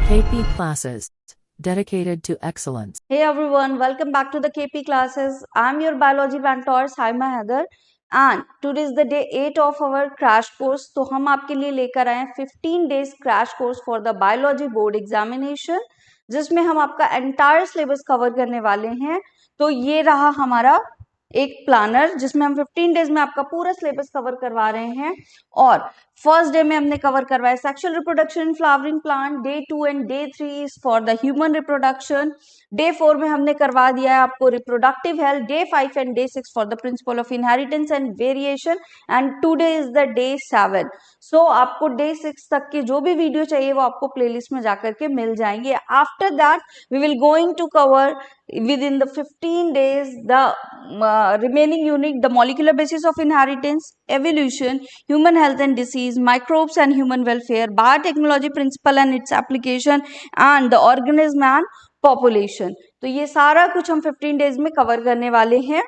KP classes dedicated to excellence. Hey everyone, welcome back to the KP classes. I'm your biology mentor Saima Heather and today is the day 8 of our crash course. तो हम आपके लिए लेकर आए हैं 15 days crash course for the biology board examination जिसमें हम आपका entire syllabus cover करने वाले हैं. तो ये रहा हमारा एक प्लानर जिसमें हम 15 डेज में आपका पूरा सिलेबस कवर करवा रहे हैं. और फर्स्ट डे में हमने कवर करवाया sexual reproduction in flowering plant. Day 2 and day 3 is for the human reproduction. Day 4 में हमने करवा दिया है आपको reproductive health. Day 5 and day 6 for the principle of inheritance and variation. And today is the day 7. सो आपको day 6 तक के जो भी वीडियो चाहिए वो आपको प्लेलिस्ट में जाकर के मिल जाएंगे. After that we will going to cover within the 15 days the remaining unit, the molecular basis of inheritance, evolution, human health and disease, microbes and human welfare, biotechnology principle and its application, and the organism and population. तो ये सारा कुछ हम 15 days में cover करने वाले हैं.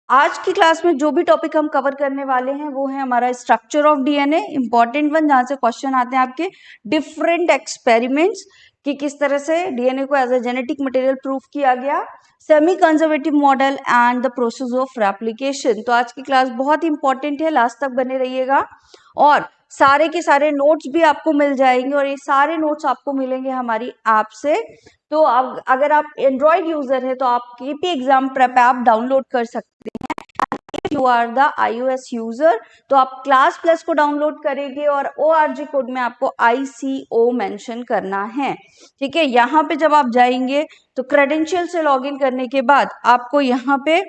आज की क्लास में जो भी टॉपिक हम कवर करने वाले हैं वो है हमारा structure of DNA, important one, जहां से क्वेश्चन आते हैं आपके डिफरेंट एक्सपेरिमेंट्स कि किस तरह से डीएनए को as a genetic material proof किया गया, semi conservative model and the process of replication. तो आज की क्लास बहुत इंपॉर्टेंट है, लास्ट तक बने रहिएगा. और सारे के सारे नोट्स भी आपको मिल जाएंगे और ये सारे नोट्स आपको मिलेंगे हमारी ऐप से. तो अगर आप एंड्रॉइड यूजर है तो आप KP exam prep app download कर सकते हैं. You are the iOS user तो आप क्लास प्लस को डाउनलोड करेंगे और ORG कोड में आपको ICO मेंशन करना है. ठीक है, यहाँ पे जब आप जाएंगे तो क्रेडेंशियल से लॉगिन करने के बाद आपको यहाँ पे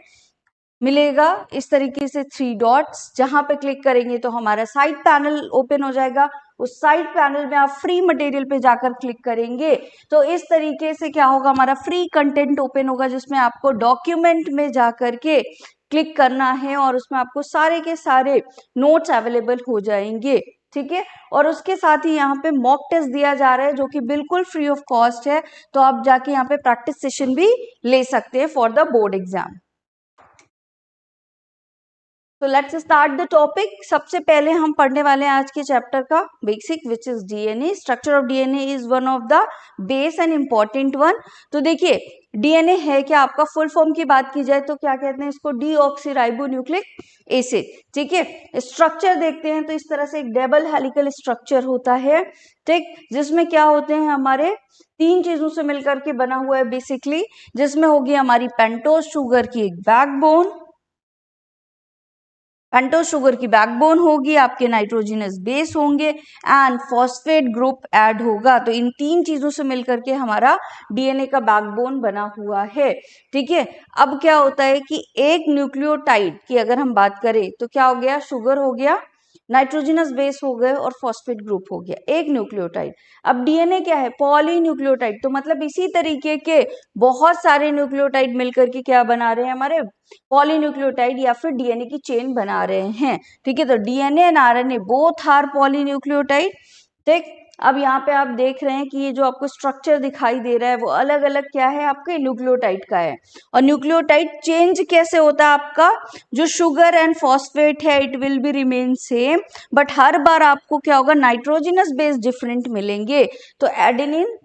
मिलेगा इस तरीके से 3 डॉट्स. जहां पे क्लिक करेंगे तो हमारा साइड पैनल ओपन हो जाएगा. उस साइड पैनल में आप फ्री मटेरियल पे जाकर क्लिक करेंगे तो इस तरीके से क्या होगा, हमारा फ्री कंटेंट ओपन होगा जिसमें आपको डॉक्यूमेंट में जाकर के क्लिक करना है और उसमें आपको सारे के सारे नोट्स अवेलेबल हो जाएंगे. ठीक है, और उसके साथ ही यहाँ पे मॉक टेस्ट दिया जा रहा है जो कि बिल्कुल फ्री ऑफ कॉस्ट है. तो आप जाके यहाँ पे प्रैक्टिस सेशन भी ले सकते हैं फॉर द बोर्ड एग्जाम. तो लेट्स स्टार्ट द टॉपिक. सबसे पहले हम पढ़ने वाले हैं आज के चैप्टर का basic which is DNA. Structure of DNA is one of the base and important one. तो देखिए डीएनए है क्या, आपका फुल फॉर्म की बात की जाए तो क्या कहते हैं इसको, डीऑक्सीराइबोन्यूक्लिक एसिड. ठीक है, स्ट्रक्चर देखते हैं तो इस तरह से एक डबल हेलिकल स्ट्रक्चर होता है. ठीक, जिसमें क्या होते हैं हमारे 3 चीजों से मिलकर के बना हुआ है बेसिकली, जिसमें होगी हमारी पेंटोज शुगर की एक बैकबोन. पेंटोज शुगर की बैकबोन होगी, आपके नाइट्रोजनस बेस होंगे एंड फॉस्फेट ग्रुप ऐड होगा. तो इन 3 चीजों से मिलकर के हमारा डीएनए का बैकबोन बना हुआ है. ठीक है, अब क्या होता है कि एक न्यूक्लियोटाइड की अगर हम बात करें तो क्या हो गया, शुगर हो गया, नाइट्रोजनस बेस हो गए और फॉस्फेट ग्रुप हो गया, एक न्यूक्लियोटाइड. अब डीएनए क्या है, पॉलीन्यूक्लियोटाइड. तो मतलब इसी तरीके के बहुत सारे न्यूक्लियोटाइड मिलकर के क्या बना रहे हैं, हमारे पॉलीन्यूक्लियोटाइड या फिर डीएनए की चेन बना रहे हैं. ठीक है, तो DNA and RNA both are polynucleotide. ठीक, अब यहाँ पे आप देख रहे हैं कि ये जो आपको स्ट्रक्चर दिखाई दे रहा है वो अलग अलग क्या है, आपके न्यूक्लियोटाइड का है. और न्यूक्लियोटाइड चेंज कैसे होता है, आपका जो शुगर एंड फॉस्फेट है it will be remain same, but हर बार आपको क्या होगा, नाइट्रोजनस बेस डिफरेंट मिलेंगे. तो adenine,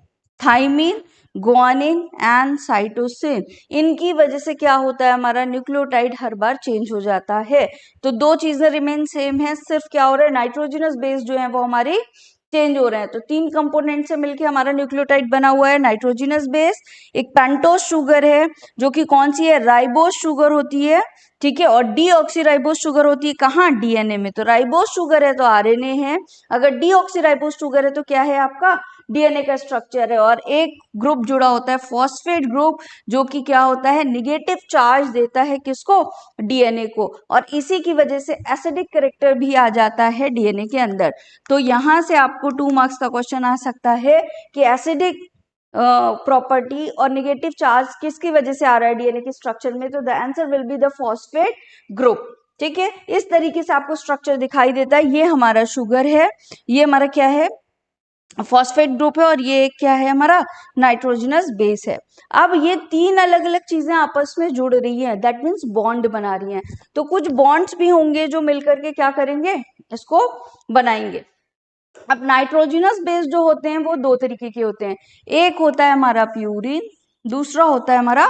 thymine, guanine and cytosine, इनकी वजह से क्या होता है, हमारा न्यूक्लियोटाइड हर बार चेंज हो जाता है. तो 2 चीजें रिमेन सेम है, सिर्फ क्या हो रहा है, नाइट्रोजनस बेस जो है वो हमारी चेंज हो रहे हैं. तो 3 कंपोनेंट से मिलके हमारा न्यूक्लियोटाइड बना हुआ है, नाइट्रोजनस बेस, एक पेंटोज शुगर है जो कि कौन सी है, राइबोज शुगर होती है. ठीक है, और डीऑक्सीराइबोज शुगर होती है कहाँ, डीएनए में. तो राइबोज शुगर है तो आरएनए है, अगर डीऑक्सीराइबोज शुगर है तो क्या है आपका, डीएनए का स्ट्रक्चर है. और एक ग्रुप जुड़ा होता है फॉस्फेट ग्रुप जो कि क्या होता है, निगेटिव चार्ज देता है किसको, डीएनए को. और इसी की वजह से एसिडिक कैरेक्टर भी आ जाता है डीएनए के अंदर. तो यहाँ से आपको 2 मार्क्स का क्वेश्चन आ सकता है कि एसिडिक प्रॉपर्टी और निगेटिव चार्ज किसकी वजह से आ रहा है डीएनए के स्ट्रक्चर में. तो the answer will be the phosphate group. ठीक है, इस तरीके से आपको स्ट्रक्चर दिखाई देता है. ये हमारा शुगर है, ये हमारा क्या है, फॉस्फेट ग्रुप है, और ये क्या है, हमारा नाइट्रोजनस बेस है. अब ये 3 अलग अलग चीजें आपस में जुड़ रही हैं, दैट मीन्स बॉन्ड बना रही हैं. तो कुछ बॉन्ड्स भी होंगे जो मिलकर के क्या करेंगे, इसको बनाएंगे. अब नाइट्रोजनस बेस जो होते हैं वो दो तरीके के होते हैं, एक होता है हमारा प्यूरिन, दूसरा होता है हमारा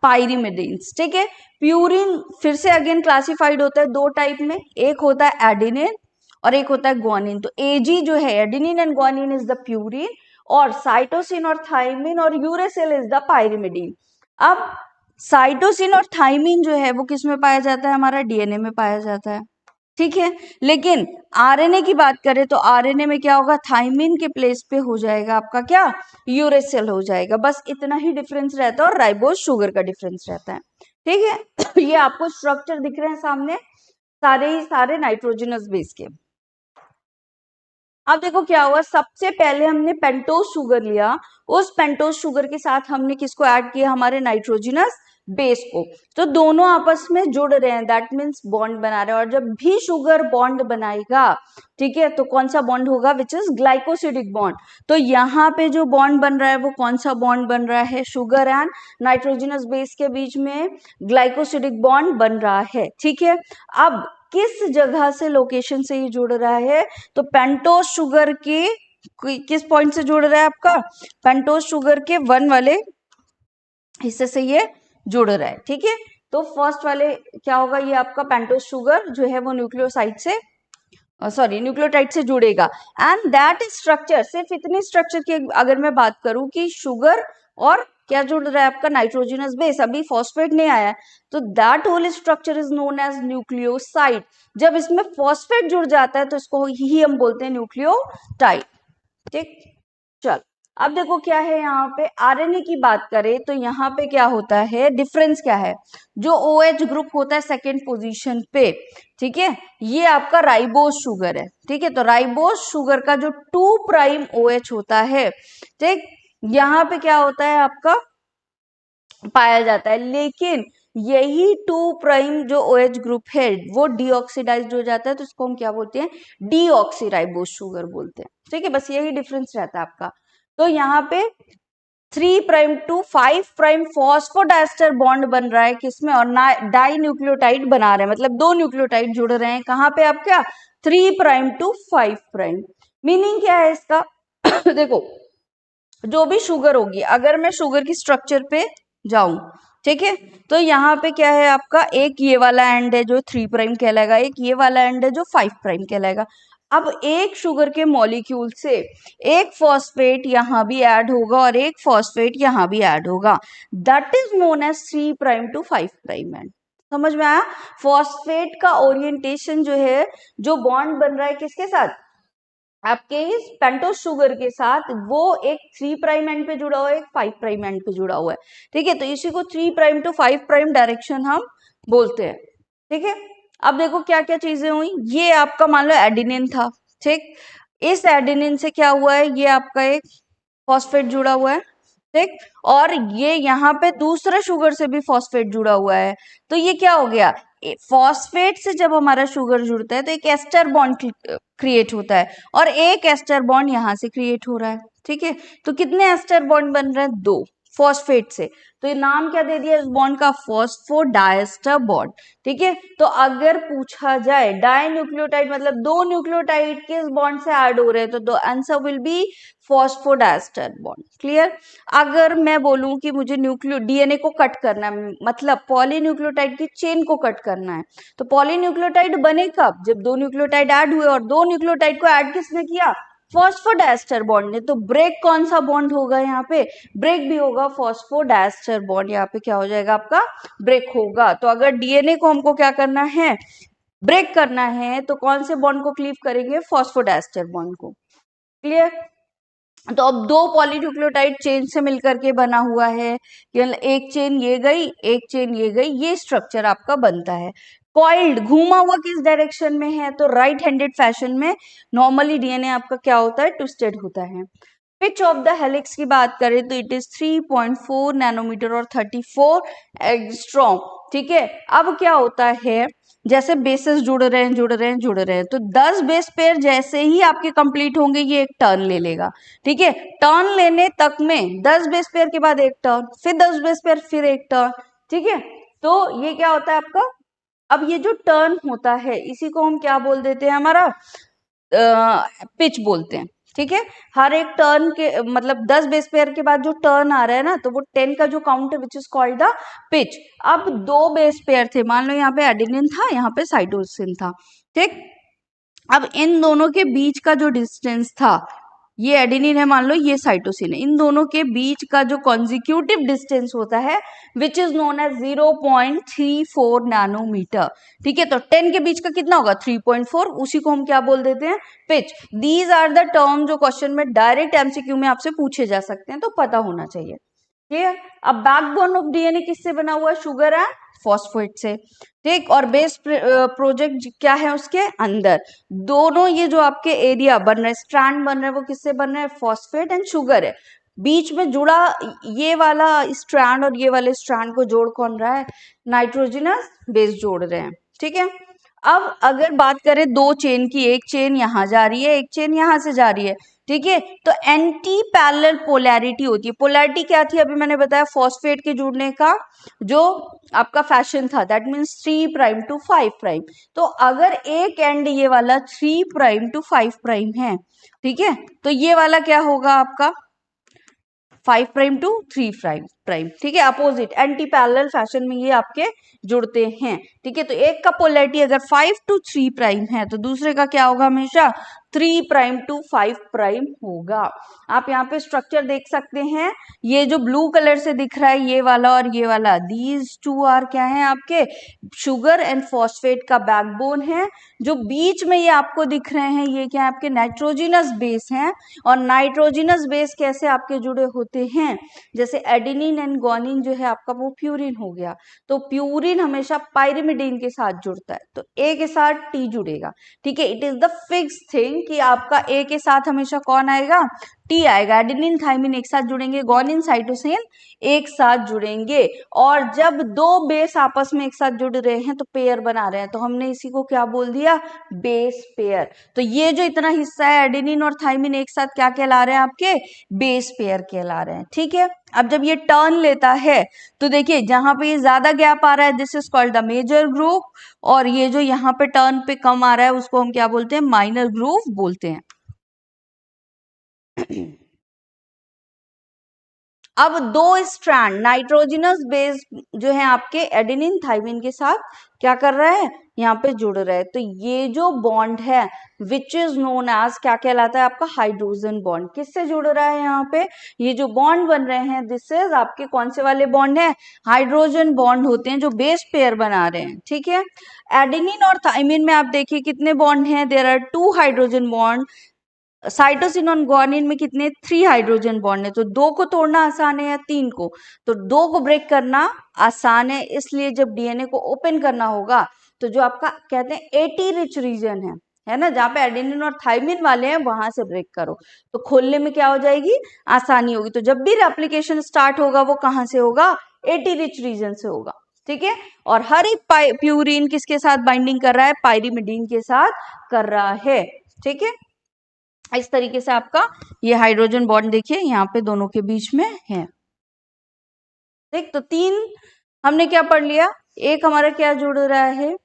पाइरिमिडीन्स। ठीक है, प्यूरिन फिर से अगेन क्लासिफाइड होता है दो टाइप में, एक होता है एडिनिन और एक होता है ग्वानिन। तो एजी जो है, adenine and guanine is the purine, और साइटोसिन और थाइमिन और यूरेसिल इज द पाइरिमिडीन। अब साइटोसिन और थाइमिन जो है वो किस में पाया जाता है, हमारा डीएनए में पाया जाता है। ठीक है, लेकिन आरएनए की बात करें तो आरएनए में क्या होगा, थाइमिन के प्लेस पे हो जाएगा आपका क्या, यूरेसिल हो जाएगा। बस इतना ही डिफरेंस रहता है, और राइबोज शुगर का डिफरेंस रहता है। ठीक है ये आपको स्ट्रक्चर दिख रहे हैं सामने, सारे ही सारे नाइट्रोजनस बेस के। अब देखो क्या हुआ, सबसे पहले हमने पेंटोज शुगर लिया, उस पेंटोज शुगर के साथ हमने किसको ऐड किया, हमारे नाइट्रोजनस बेस को। तो दोनों आपस में जुड़ रहे हैं, दैट मीन्स बॉन्ड बना रहे हैं। और जब भी शुगर बॉन्ड बनाएगा, ठीक है, तो कौन सा बॉन्ड होगा, विच इज ग्लाइकोसिडिक बॉन्ड। तो यहाँ पे जो बॉन्ड बन रहा है वो कौन सा बॉन्ड बन रहा है, शुगर एंड नाइट्रोजनस बेस के बीच में ग्लाइकोसिडिक बॉन्ड बन रहा है। ठीक है, अब किस जगह से, लोकेशन से ये जुड़ रहा है, तो पेंटोज शुगर के किस पॉइंट से जुड़ रहा है आपका, पेंटोज शुगर के 1 वाले हिस्से से ये जुड़ रहा है। ठीक है, तो फर्स्ट वाले क्या होगा, ये आपका पेंटोज शुगर जो है वो न्यूक्लियोसाइड से न्यूक्लियोटाइड से जुड़ेगा। एंड दैट स्ट्रक्चर, सिर्फ इतने स्ट्रक्चर की अगर मैं बात करूं कि शुगर और क्या जुड़ रहा है आपका, नाइट्रोजनस बेस, अभी फॉस्फेट नहीं आया है, तो that whole structure is known as nucleoside. जब इसमें फॉस्फेट जुड़ जाता है तो इसको ही हम बोलते हैं न्यूक्लियोटाइड। ठीक, चल अब देखो क्या है, यहाँ पे आरएनए की बात करें तो यहाँ पे क्या होता है, डिफरेंस क्या है, जो OH ग्रुप होता है सेकेंड पोजीशन पे, ठीक है, ये आपका राइबोज शुगर है। ठीक है, तो राइबोज शुगर का जो 2 प्राइम OH होता है, ठीक, यहाँ पे क्या होता है आपका, पाया जाता है। लेकिन यही 2 प्राइम जो OH ग्रुप है वो डीऑक्सीडाइज्ड हो जाता है, तो इसको हम क्या बोलते हैं, डीऑक्सीराइबोज शुगर बोलते हैं। ठीक है, बस यही डिफरेंस रहता है आपका। तो यहाँ पे 3 prime to 5 prime phosphodiester bond बन रहा है किसमें, और डाई न्यूक्लियोटाइड बना रहे हैं, मतलब 2 न्यूक्लियोटाइड जुड़ रहे हैं कहाँ पे आप, क्या 3 प्राइम टू 5 प्राइम। मीनिंग क्या है इसका देखो, जो भी शुगर होगी, अगर मैं शुगर की स्ट्रक्चर पे जाऊं, ठीक है, तो यहाँ पे क्या है आपका, एक ये वाला एंड है जो 3 प्राइम कहलाएगा, एक ये वाला एंड है जो 5 प्राइम कहलाएगा। अब एक शुगर के मॉलिक्यूल से एक फॉस्फेट यहाँ भी ऐड होगा और एक फॉस्फेट यहाँ भी ऐड होगा, that is known as 3 prime to 5 prime end. समझ में आया, फॉस्फेट का ओरिएंटेशन जो है, जो बॉन्ड बन रहा है किसके साथ, आपके इस पेंटोज शुगर के साथ, वो एक 3 प्राइम एंड पे जुड़ा हुआ है, एक 5 प्राइम एंड पे जुड़ा हुआ है। ठीक है, तो इसी को 3 प्राइम टू 5 प्राइम डायरेक्शन हम बोलते हैं। ठीक है, अब देखो क्या क्या चीजें हुई, ये आपका मान लो एडिनिन था, ठीक, इस एडिनिन से क्या हुआ है, ये आपका एक फॉस्फेट जुड़ा हुआ है, ठीक, और ये यहाँ पे दूसरा शुगर से भी फॉस्फेट जुड़ा हुआ है। तो ये क्या हो गया, फॉस्फेट से जब हमारा शुगर जुड़ता है तो एक एस्टर बॉन्ड क्रिएट होता है, और एक एस्टर बॉन्ड यहाँ से क्रिएट हो रहा है। ठीक है, तो कितने एस्टर बॉन्ड बन रहे हैं, 2 फॉस्फेट से। तो ये नाम क्या दे दिया इस बॉन्ड का, फॉस्फोडाइस्टर बॉन्ड। ठीक है, तो अगर पूछा जाए डाई न्यूक्लियोटाइड मतलब 2 न्यूक्लियोटाइड किस बॉन्ड से ऐड हो रहे हैं, तो the answer will be phosphodiester bond. Clear, अगर मैं बोलूं कि मुझे डीएनए को कट करना है, मतलब पॉलीन्यूक्लियोटाइड की चेन को कट करना है, तो पॉलीन्यूक्लियोटाइड बने कब, जब 2 न्यूक्लियोटाइड ऐड हुए, और 2 न्यूक्लियोटाइड को ऐड किसने किया, फॉस्फोडाइस्टर बॉन्ड ने। तो ब्रेक कौन सा बॉन्ड होगा, यहाँ पे ब्रेक भी होगा फॉस्फोडाइस्टर बॉन्ड, यहाँ पे क्या हो जाएगा आपका, ब्रेक होगा। तो अगर डीएनए को हमको क्या करना है, ब्रेक करना है, तो कौन से बॉन्ड को क्लीव करेंगे, फॉस्फोडाइस्टर बॉन्ड को। क्लियर, तो अब 2 पॉलीन्यूक्लियोटाइड चेन से मिलकर के बना हुआ है, एक चेन ये गई, एक चेन ये गई, ये स्ट्रक्चर आपका बनता है। कॉइल्ड, घूमा हुआ किस डायरेक्शन में है, तो राइट हैंडेड फैशन में नॉर्मली डीएनए आपका क्या होता है, ट्विस्टेड होता है। पिच ऑफ द हेलिक्स की बात करें तो इट इज 3.4 नैनोमीटर और 34 एंगस्ट्रॉम। ठीक है, अब क्या होता है, जैसे बेसेस जुड़ रहे हैं जुड़ रहे हैं जुड़ रहे हैं, तो 10 बेस पेयर जैसे ही आपके कंप्लीट होंगे ये एक टर्न ले लेगा। ठीक है, टर्न लेने तक में 10 बेस पेयर के बाद एक टर्न, फिर 10 बेस पेयर, फिर एक टर्न। ठीक है, तो ये क्या होता है आपका, अब ये जो टर्न होता है इसी को हम क्या बोल देते हैं, हमारा पिच बोलते हैं, ठीक है। हर एक टर्न के मतलब 10 बेस पेयर के बाद जो टर्न आ रहा है ना, तो वो 10 का जो काउंट है which is called the pitch. अब 2 बेस पेयर थे, मान लो यहाँ पे एडेनिन था, यहाँ पे साइटोसिन था, ठीक। अब इन दोनों के बीच का जो डिस्टेंस था, ये एडेनिन है मान लो, ये साइटोसिन है, इन दोनों के बीच का जो कॉन्जिक्यूटिव डिस्टेंस होता है which is known as 0.34 nanometre, ठीक है। तो 10 के बीच का कितना होगा 3.4, उसी को हम क्या बोल देते हैं pitch. These are the term जो क्वेश्चन में डायरेक्ट एमसीक्यू में आपसे पूछे जा सकते हैं, तो पता होना चाहिए, क्लियर। अब बैकबोन ऑफ डीएनए किससे बना हुआ है, शुगर एंड फॉस्फेट से, ठीक। और बेस प्रोजेक्ट क्या है उसके अंदर, दोनों ये जो आपके एरिया बन रहे हैं, स्ट्रैंड बन रहे हैं, वो किससे बन रहे हैं, फॉस्फेट एंड शुगर है। बीच में जुड़ा ये वाला स्ट्रैंड और ये वाले स्ट्रैंड को जोड़ कौन रहा है, नाइट्रोजनस बेस जोड़ रहे हैं, ठीक है। अब अगर बात करें दो चेन की, एक चेन यहाँ जा रही है, एक चेन यहाँ से जा रही है, ठीक है। तो एंटी पैरेलल पोलैरिटी होती है। पोलैरिटी क्या थी, अभी मैंने बताया फॉस्फेट के जुड़ने का जो आपका फैशन था, that means 3 prime to 5 prime. तो अगर एक एंड ये वाला 3 प्राइम टू 5 प्राइम है, ठीक है, तो ये वाला क्या होगा आपका 5 प्राइम टू 3 प्राइम, ठीक है। अपोजिट एंटी पैरेलल फैशन में ये आपके जुड़ते हैं, ठीक है। तो एक का पोलैरिटी अगर 5 टू 3 प्राइम है, तो दूसरे का क्या होगा हमेशा 3 प्राइम टू 5 प्राइम होगा। आप यहाँ पे स्ट्रक्चर देख सकते हैं, ये जो ब्लू कलर से दिख रहा है ये वाला और ये वाला, दीज टू आर क्या है आपके शुगर एंड फॉस्फेट का बैकबोन है। जो बीच में ये आपको दिख रहे हैं ये क्या है आपके नाइट्रोजिनस बेस हैं। और नाइट्रोजिनस बेस कैसे आपके जुड़े होते हैं, जैसे एडेनिन एंड गुआनिन जो है आपका वो प्यूरिन हो गया, तो प्यूरिन हमेशा पाइरिमिडीन के साथ जुड़ता है, तो ए के साथ टी जुड़ेगा, ठीक है। It is the fix thing कि आपका ए के साथ हमेशा कौन आएगा, टी आएगा। एडेनिन थाइमिन एक साथ जुड़ेंगे, गुआनिन साइटोसिन एक साथ जुड़ेंगे। और जब दो बेस आपस में एक साथ जुड़ रहे हैं तो पेयर बना रहे हैं, तो हमने इसी को क्या बोल दिया, बेस पेयर। तो ये जो इतना हिस्सा है एडेनिन और थाइमिन एक साथ क्या कहला रहे हैं आपके, बेस पेयर कहला रहे हैं, ठीक है। अब जब ये टर्न लेता है तो देखिए जहां पे ये ज्यादा गैप आ रहा है this is called the major group, और ये जो यहाँ पे टर्न पे कम आ रहा है उसको हम क्या बोलते हैं, माइनर ग्रुप बोलते हैं। अब दो स्ट्रैंड नाइट्रोजनस बेस जो है आपके एडेनिन थाइमिन के साथ क्या कर रहा है, यहाँ पे जुड़ रहा है। तो ये जो बॉन्ड है विच इज नोन एज क्या कहलाता है आपका हाइड्रोजन बॉन्ड। किससे जुड़ रहा है यहाँ पे, ये जो बॉन्ड बन रहे हैं दिस इज आपके कौन से वाले बॉन्ड है, हाइड्रोजन बॉन्ड होते हैं जो बेस पेयर बना रहे हैं, ठीक है। एडेनिन और थाइमिन में आप देखिए कितने बॉन्ड हैं, there are 2 hydrogen bond. Cytosine और गुआनिन में कितने 3 हाइड्रोजन बॉन्ड है, तो 2 को तोड़ना आसान है या 3 को, तो 2 को ब्रेक करना आसान है। इसलिए जब डीएनए को ओपन करना होगा तो जो आपका कहते हैं एटी रिच रीजन है ना, जहाँ पे एडेनिन और थाइमिन वाले हैं वहां से ब्रेक करो, तो खोलने में क्या हो जाएगी, आसानी होगी। तो जब भी रेप्लिकेशन स्टार्ट होगा वो कहाँ से होगा, एटी रिच रीजन से होगा, ठीक है। और हर एक प्यूरिन किसके साथ बाइंडिंग कर रहा है, पाइरिमिडीन के साथ कर रहा है, ठीक है। इस तरीके से आपका ये हाइड्रोजन बॉन्ड देखिए यहाँ पे दोनों के बीच में है, ठीक। तो 3 हमने क्या पढ़ लिया, एक हमारा क्या जुड़ रहा है,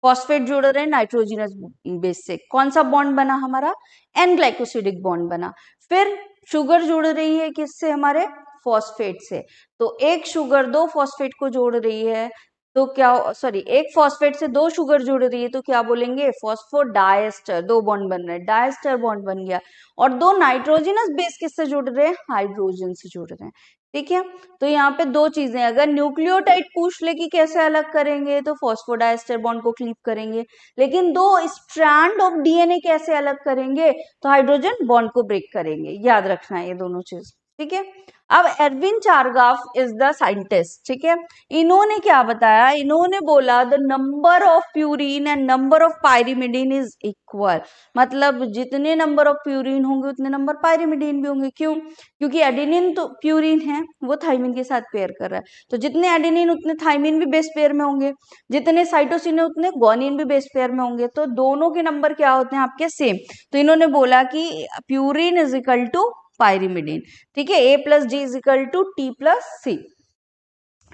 फॉस्फेट जुड़ रहे हैं नाइट्रोजनस बेस से, कौन सा बॉन्ड बना हमारा, एन ग्लाइकोसिडिक बॉन्ड बना। फिर शुगर जुड़ रही है किससे, हमारे फॉस्फेट से, तो एक शुगर 2 फॉस्फेट को जोड़ रही है, तो क्या सॉरी एक फॉस्फेट से 2 शुगर जुड़ रही है तो क्या बोलेंगे, फॉस्फोडाइएस्टर, 2 बॉन्ड बन रहे हैं, डाइएस्टर बॉन्ड बन गया। और 2 नाइट्रोजनस बेस किससे जुड़ रहे हैं, हाइड्रोजन से जुड़ रहे हैं, ठीक है। तो यहाँ पे 2 चीजें, अगर न्यूक्लियोटाइड पूछ ले कि कैसे अलग करेंगे तो फॉस्फोडाइएस्टर बॉन्ड को क्लीव करेंगे, लेकिन 2 स्ट्रैंड ऑफ डीएनए कैसे अलग करेंगे, तो हाइड्रोजन बॉन्ड को ब्रेक करेंगे, याद रखना है ये दोनों चीज, ठीक है। अब एडविन चारगाफ इज द साइंटिस्ट, ठीक है। इन्होंने क्या बताया, इन्होंने बोला the number of purine and number of pyrimidine is equal, मतलब जितने नंबर ऑफ प्यूरिन होंगे उतने नंबर पाइरिमिडीन भी होंगे। क्यों, क्योंकि एडेनिन तो प्यूरिन है वो थाइमिन के साथ पेयर कर रहा है, तो जितने एडेनिन उतने थाइमिन भी बेस पेयर में होंगे, जितने साइटोसिन है उतने गुआनिन भी बेस पेयर में होंगे, तो दोनों के नंबर क्या होते हैं आपके सेम। तो इन्होंने बोला कि purine is equal to pyrimidine, ठीक है, A plus G is equal to T plus C,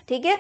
ठीक है।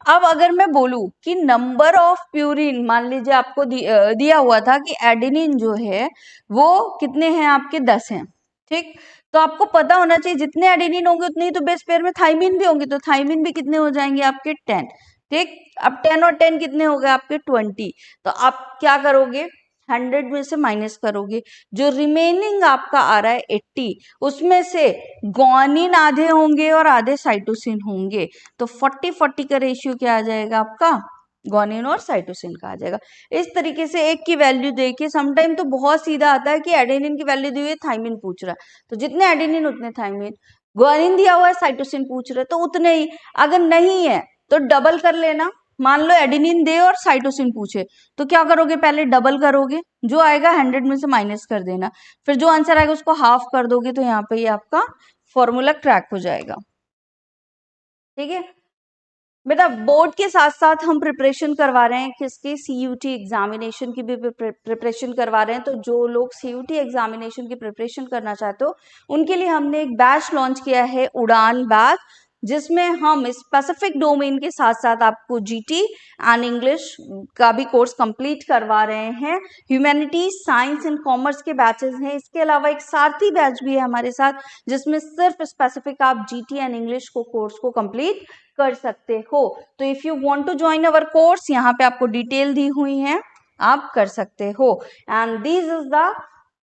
अब अगर मैं बोलूं कि नंबर ऑफ प्यूरिन, मान लीजिए आपको दिया हुआ था कि एडेनिन जो है वो कितने हैं आपके 10 हैं, ठीक। तो आपको पता होना चाहिए जितने एडेनिन होंगे उतने ही तो बेस पेयर में थाइमिन भी होंगे, तो थाइमिन भी कितने हो जाएंगे आपके 10, ठीक। अब 10 और 10 कितने हो गए आपके 20। तो आप क्या करोगे, 100 में से माइनस करोगे, जो रिमेनिंग आपका आ रहा है 80, उसमें से ग्वानिन आधे होंगे और आधे साइटोसिन होंगे। तो 40-40 का रेशियो क्या आ जाएगा आपका, ग्वानिन और साइटोसिन का आ जाएगा। इस तरीके से एक की वैल्यू देके, समटाइम तो बहुत सीधा आता है कि एडेनिन की वैल्यू दी हुई है, थाइमिन पूछ रहा है, तो जितने एडेनिन उतने थाइमिन, ग्वानिन दिया हुआ है, साइटोसिन पूछ रहे तो उतने ही। अगर नहीं है तो डबल कर लेना, मान लो एडेनिन दे और साइटोसिन पूछे, तो क्या करोगे, पहले डबल करोगे, जो आएगा 100 में से माइनस कर देना, फिर जो आंसर आएगा उसको हाफ कर दोगे, तो यहाँ पे ये आपका फॉर्मूला क्रैक हो जाएगा, ठीक है। बेटा बोर्ड के साथ साथ हम प्रिपरेशन करवा रहे हैं किसकी, सीयूटी एग्जामिनेशन की भी प्रिपरेशन करवा रहे हैं। तो जो लोग सीयूटी एग्जामिनेशन की प्रिपरेशन करना चाहते हो उनके लिए हमने एक बैच लॉन्च किया है, उड़ान बैच, जिसमें हम स्पेसिफिक डोमेन के साथ साथ आपको जीटी एंड इंग्लिश का भी कोर्स कंप्लीट करवा रहे हैं। ह्यूमैनिटीज, साइंस एंड कॉमर्स के बैचेस हैं। इसके अलावा एक सारथी बैच भी है हमारे साथ, जिसमें सिर्फ स्पेसिफिक आप जीटी एंड इंग्लिश को कोर्स को कंप्लीट कर सकते हो। तो if you want to join our course, यहाँ पे आपको डिटेल दी हुई है, आप कर सकते हो। And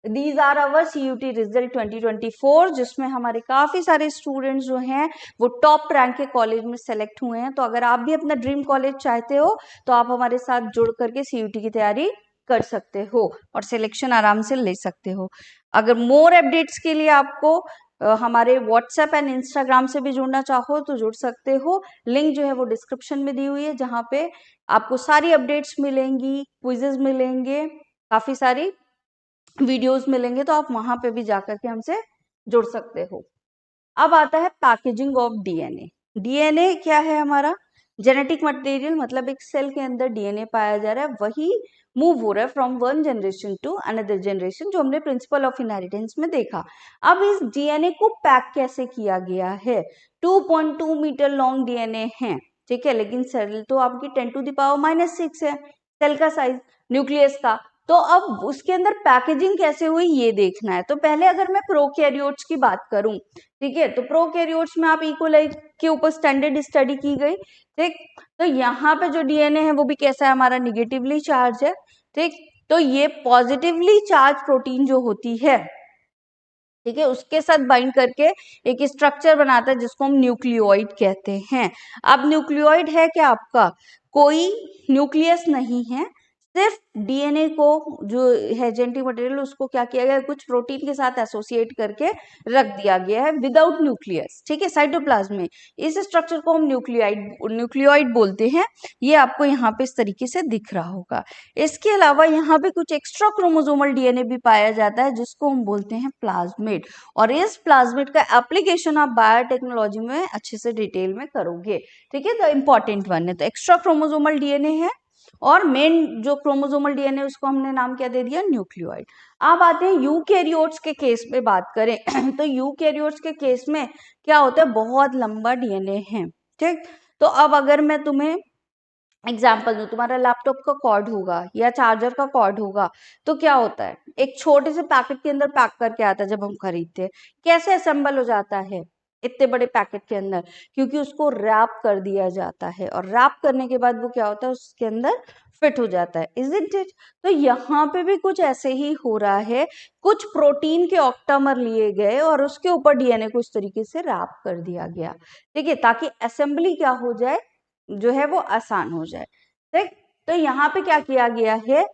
these are our CUT result 2024, जिसमें हमारे काफी सारे स्टूडेंट्स जो हैं वो टॉप रैंक के कॉलेज में सेलेक्ट हुए हैं। तो अगर आप भी अपना ड्रीम कॉलेज चाहते हो तो आप हमारे साथ जुड़ करके CUT की तैयारी कर सकते हो और सिलेक्शन आराम से ले सकते हो। अगर मोर अपडेट्स के लिए आपको हमारे व्हाट्सएप एंड इंस्टाग्राम से भी जुड़ना चाहो तो जुड़ सकते हो। लिंक जो है वो डिस्क्रिप्शन में दी हुई है, जहाँ पे आपको सारी अपडेट्स मिलेंगी, क्विजेस मिलेंगे, काफी सारी वीडियोस मिलेंगे, तो आप वहां पे भी जाकर के हमसे जुड़ सकते हो। अब आता है पैकेजिंग ऑफ डीएनए। डीएनए क्या है हमारा, जेनेटिक मटेरियल, मतलब एक सेल के अंदर डीएनए पाया जा रहा है, वही मूव हो रहा है from one generation to another generation, जो हमने प्रिंसिपल ऑफ इनहेरिटेंस में देखा। अब इस डीएनए को पैक कैसे किया गया है, 2.2 मीटर लॉन्ग डीएनए है, ठीक है, लेकिन सेल तो आपकी 10⁻⁻⁶ है सेल का साइज, न्यूक्लियस का। तो अब उसके अंदर पैकेजिंग कैसे हुई ये देखना है। तो पहले अगर मैं प्रोकैरियोट्स की बात करूं, ठीक है, तो प्रोकैरियोट्स में आप इकोलाई के ऊपर स्टैंडर्ड स्टडी की गई, ठीक। तो यहाँ पे जो डीएनए है वो भी कैसा है हमारा, निगेटिवली चार्ज है, ठीक। तो ये पॉजिटिवली चार्ज प्रोटीन जो होती है, ठीक है, उसके साथ बाइंड करके एक स्ट्रक्चर बनाता है जिसको हम न्यूक्लियोइड कहते हैं। अब न्यूक्लियोइड है क्या आपका, कोई न्यूक्लियस नहीं है, सिर्फ डीएनए को जो है जेनेटिक मटेरियल उसको क्या किया गया, कुछ प्रोटीन के साथ एसोसिएट करके रख दिया गया है विदाउट न्यूक्लियस, ठीक है, साइटोप्लाज्म में। इस स्ट्रक्चर को हम न्यूक्लियोइड बोलते हैं। ये आपको यहाँ पे इस तरीके से दिख रहा होगा। इसके अलावा यहाँ पे कुछ एक्स्ट्रा क्रोमोसोमल डीएनए भी पाया जाता है जिसको हम बोलते हैं प्लाज्मिड, और इस प्लाज्मिड का एप्लीकेशन आप बायोटेक्नोलॉजी में अच्छे से डिटेल में करोगे, ठीक है। तो इंपॉर्टेंट वन है, तो एक्स्ट्रा क्रोमोसोमल डीएनए है, और मेन जो क्रोमोसोमल डीएनए उसको हमने नाम क्या दे दिया, न्यूक्लियोइड। अब आते हैं यूकैरियोट्स के केस में बात करें तो यूकैरियोट्स के केस में क्या होता है, बहुत लंबा डीएनए है, ठीक। तो अब अगर मैं तुम्हें एग्जाम्पल दूं, तुम्हारा लैपटॉप का कॉर्ड होगा या चार्जर का कॉर्ड होगा, तो क्या होता है, एक छोटे से पैकेट के अंदर पैक करके आता है, जब हम खरीदते हैं कैसे असेंबल हो जाता है इतने बड़े पैकेट के अंदर, क्योंकि उसको रैप कर दिया जाता है, और रैप करने के बाद वो क्या होता है, उसके अंदर फिट हो जाता है, इजंट इट। तो यहाँ पे भी कुछ ऐसे ही हो रहा है, कुछ प्रोटीन के ऑक्टामर लिए गए और उसके ऊपर डीएनए को इस तरीके से रैप कर दिया गया, ठीक है, ताकि असेंबली क्या हो जाए, जो है वो आसान हो जाए, ठीक। तो यहाँ पे क्या किया गया है,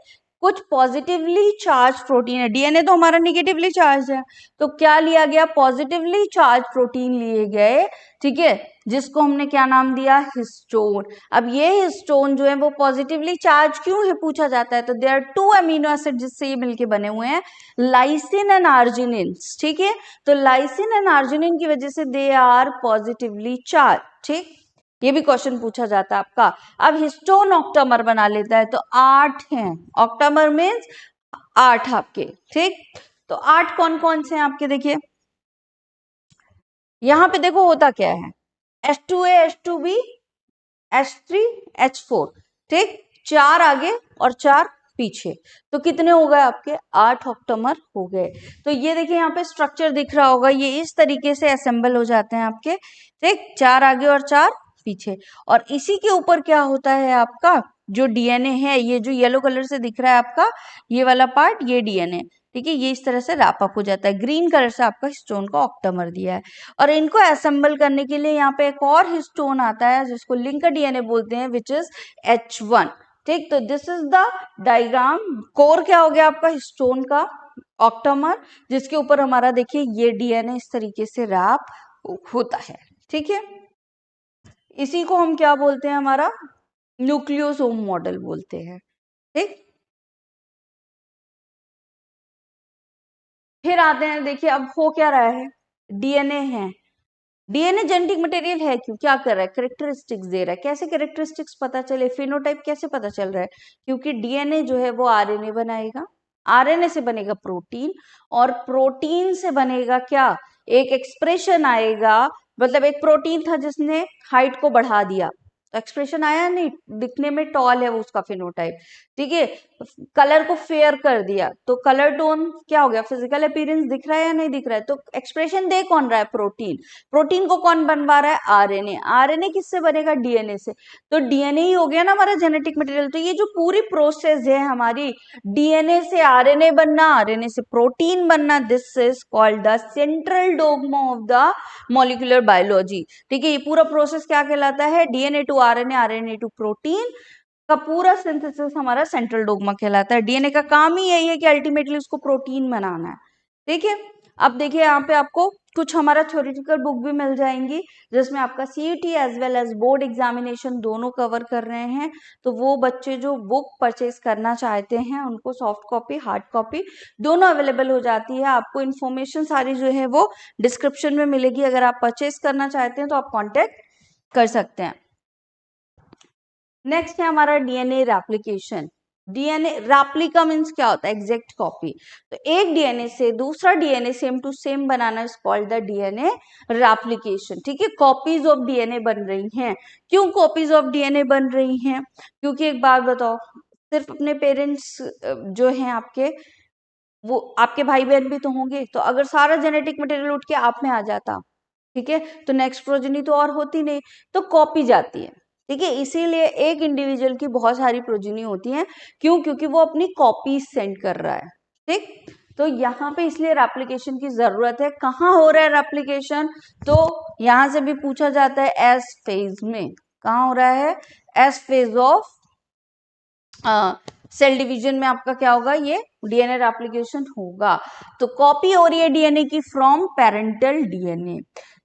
कुछ पॉजिटिवली चार्ज प्रोटीन है, डीएनए तो हमारा निगेटिवली चार्ज है, तो क्या लिया गया, पॉजिटिवली चार्ज प्रोटीन लिए गए, ठीक है, जिसको हमने क्या नाम दिया, हिस्टोन। अब ये हिस्टोन जो है वो पॉजिटिवली चार्ज क्यों है पूछा जाता है, तो देयर आर 2 अमीनो एसिड जिससे ये मिलके बने हुए हैं, लाइसिन एंड आर्जिनिन, ठीक है। तो लाइसिन एंड आर्जिनिन की वजह से दे आर पॉजिटिवली चार्ज, ठीक। ये भी क्वेश्चन पूछा जाता है आपका। अब हिस्टोन ऑक्टामर बना लेता है, तो 8 हैं, ऑक्टामर मीन्स 8 आपके, ठीक। तो 8 कौन कौन से हैं आपके, देखिए यहाँ पे देखो होता क्या है, H2A H2B H3H4, ठीक, 4 आगे और 4 पीछे, तो कितने हो गए आपके 8 ऑक्टेमर हो गए। तो ये देखिए यहाँ पे स्ट्रक्चर दिख रहा होगा, ये इस तरीके से असेंबल हो जाते हैं आपके, ठीक, 4 आगे और 4 पीछे। और इसी के ऊपर क्या होता है आपका जो डीएनए है, ये जो येलो कलर से दिख रहा है आपका ये वाला पार्ट, ये डीएनए, ठीक है, ये इस तरह से रैप अप हो जाता है। ग्रीन कलर से आपका हिस्टोन का ऑक्टेमर दिया है। और इनको असेंबल करने के लिए यहाँ पे एक और हिस्टोन आता है जिसको लिंकर डीएनए बोलते हैं, विच इज H1, ठीक। तो this is the diagram. Core क्या हो गया आपका हिस्टोन का ऑक्टेमर, जिसके ऊपर हमारा देखिए ये डीएनए इस तरीके से रैप होता है, ठीक है। इसी को हम क्या बोलते हैं, हमारा न्यूक्लियोसोम मॉडल बोलते हैं, ठीक। फिर आते हैं, देखिए अब हो क्या रहा है, डीएनए है। डीएनए जेनेटिक मटेरियल है क्यों, क्या कर रहा है, कैरेक्टरिस्टिक्स दे रहा है। कैसे कैरेक्टरिस्टिक्स पता चले, फिनोटाइप कैसे पता चल रहा है, क्योंकि डीएनए जो है वो आरएनए बनाएगा, आरएनए से बनेगा प्रोटीन, और प्रोटीन से बनेगा क्या, एक एक्सप्रेशन आएगा, मतलब एक प्रोटीन था जिसने हाइट को बढ़ा दिया, तो एक्सप्रेशन आया नहीं, दिखने में टॉल है वो उसका फिनोटाइप, ठीक है। कलर को फेयर कर दिया तो कलर टोन क्या हो गया, फिजिकल अपीयरेंस दिख रहा है या नहीं दिख रहा है। तो एक्सप्रेशन दे कौन रहा है, प्रोटीन। प्रोटीन को कौन बनवा रहा है, आरएनए। आरएनए किससे बनेगा, डीएनए से। तो डीएनए ही हो गया ना हमारा जेनेटिक मटेरियल। तो ये जो पूरी प्रोसेस है हमारी, डीएनए से आरएनए बनना, आरएनए से प्रोटीन बनना, this is called the central dogma of the molecular biology, ठीक है। ये पूरा प्रोसेस क्या कहलाता है, DNA to RNA, RNA to protein का पूरा सिंथेसिस हमारा सेंट्रल डोग्मा कहलाता है। डीएनए का काम ही यही है कि अल्टीमेटली उसको प्रोटीन बनाना है, ठीक है। अब देखिए यहाँ पे आपको कुछ हमारा थ्योरेटिकल बुक भी मिल जाएंगी जिसमें आपका CET as well as board examination दोनों कवर कर रहे हैं। तो वो बच्चे जो बुक परचेज करना चाहते हैं उनको सॉफ्ट कॉपी हार्ड कॉपी दोनों अवेलेबल हो जाती है। आपको इन्फॉर्मेशन सारी जो है वो डिस्क्रिप्शन में मिलेगी, अगर आप परचेज करना चाहते हैं तो आप कॉन्टेक्ट कर सकते हैं। नेक्स्ट है हमारा DNA replication. DNA replica means क्या होता है, एग्जैक्ट कॉपी। तो एक डीएनए से दूसरा डीएनए सेम टू सेम बनाना is called the DNA replication, ठीक है। कॉपीज ऑफ डीएनए बन रही हैं। क्यों कॉपीज ऑफ डीएनए बन रही हैं, क्योंकि एक बात बताओ, सिर्फ अपने पेरेंट्स जो हैं आपके, वो आपके भाई बहन भी तो होंगे, तो अगर सारा जेनेटिक मटेरियल उठ के आप में आ जाता, ठीक है, तो नेक्स्ट प्रोजेनी तो और होती नहीं, तो कॉपी जाती है, ठीक है। इसीलिए एक इंडिविजुअल की बहुत सारी प्रोजेनी होती हैं। क्यों, क्योंकि वो अपनी कॉपीज सेंड कर रहा है, ठीक। तो यहाँ पे इसलिए रेप्लिकेशन की जरूरत है। कहाँ हो रहा है रेप्लिकेशन, तो यहाँ से भी पूछा जाता है एस फेज में। कहाँ हो रहा है, S phase of cell division में आपका क्या होगा, ये डीएनए रेप्लिकेशन होगा। तो कॉपी हो रही है डीएनए की फ्रॉम पेरेंटल डीएनए,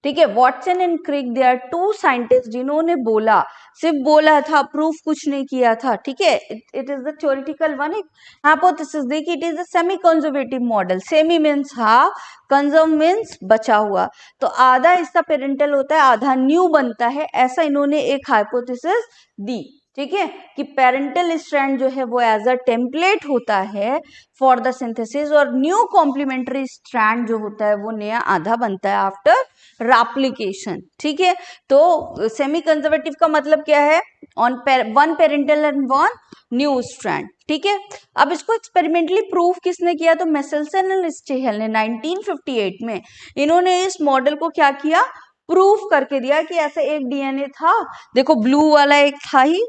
ठीक है। Watson and Crick, they are two scientist जिन्होंने बोला, सिर्फ बोला था, प्रूफ कुछ नहीं किया था, ठीक है। It is the theoretical one, एक हाइपोथेसिस देखिए, it is a semi conservative model. Semi means half, conserve means बचा हुआ। तो आधा इसका पेरेंटल होता है, आधा न्यू बनता है, ऐसा इन्होंने एक हाइपोथेसिस दी, ठीक है, कि पेरेंटल स्ट्रैंड जो है वो एज अ टेम्पलेट होता है फॉर द सिंथेसिस, और न्यू कॉम्प्लीमेंट्री स्ट्रैंड जो होता है वो नया आधा बनता है आफ्टर रेप्लिकेशन, ठीक है। तो सेमी कंजर्वेटिव का मतलब क्या है, on one parental and one new strand, ठीक है। अब इसको एक्सपेरिमेंटली प्रूफ किसने किया, तो मेसेल्सन एंड स्टेहल ने 1958 में इन्होंने इस मॉडल को क्या किया, प्रूफ करके दिया कि ऐसा एक डीएनए था, देखो ब्लू वाला एक था ही